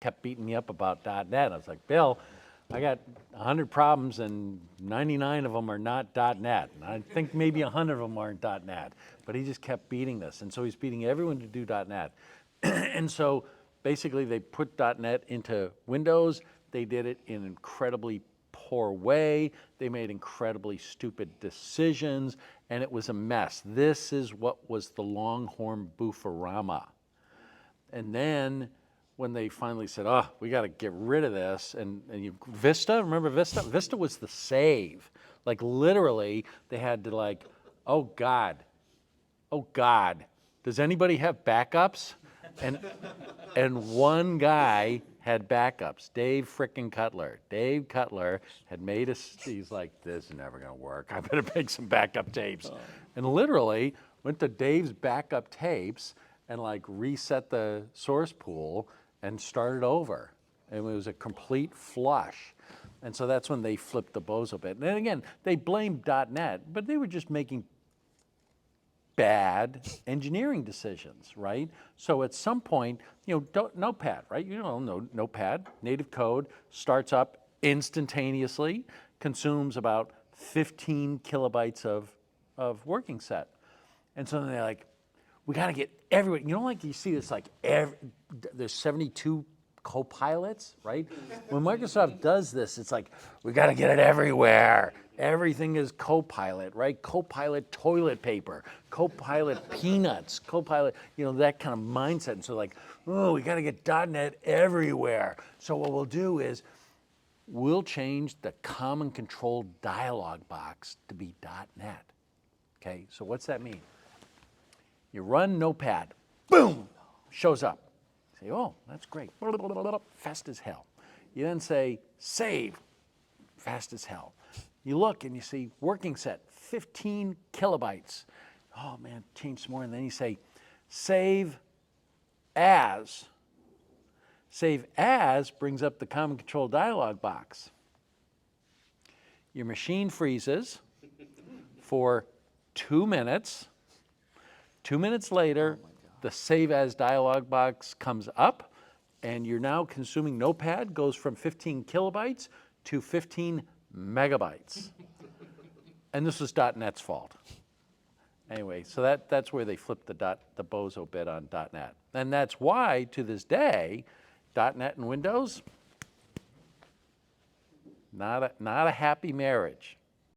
kept beating me up about .NET. I was like, Bill, I got 100 problems and 99 of them are not .NET. And I think maybe 100 of them aren't .NET. But he just kept beating this. And so he's beating everyone to do .NET. And so basically they put .NET into Windows. They did it in an incredibly poor way. They made incredibly stupid decisions. And it was a mess. This is what was the Longhorn boofarama. And then when they finally said, oh, we got to get rid of this, and Vista, remember Vista? Vista was the save. Like literally, they had to like, oh God, does anybody have backups? And one guy had backups, Dave frickin' Cutler. Dave Cutler had made he's like, this is never gonna work. I better make some backup tapes. And literally went to Dave's backup tapes and like reset the source pool and started over. And it was a complete flush. And so that's when they flipped the bozo bit. And then again, they blamed .NET, but they were just making bad engineering decisions, right? So at some point, Notepad, right? Notepad, native code, starts up instantaneously, consumes about 15 kilobytes of working set. And so then they're like, we got to get everyone, like you see this, like there's 72 co-pilots, right? When Microsoft does this, it's like, we got to get it everywhere. Everything is Copilot, right? Copilot toilet paper, Copilot peanuts, Copilot, that kind of mindset. And so like, oh, we got to get .NET everywhere. So what we'll do is we'll change the common control dialog box to be .NET. Okay, so what's that mean? You run Notepad, boom, shows up. Say, oh, that's great, fast as hell. You then say, save, fast as hell. You look and you see working set, 15 kilobytes. Oh man, change some more. And then you say, save as. Save as brings up the common control dialog box. Your machine freezes for 2 minutes. 2 minutes later, the save as dialog box comes up, and you're now consuming Notepad, goes from 15 kilobytes to 15 megabytes. And this was .NET's fault. Anyway, so that's where they flipped the bozo bit on .NET. And that's why, to this day, .NET and Windows, not a happy marriage.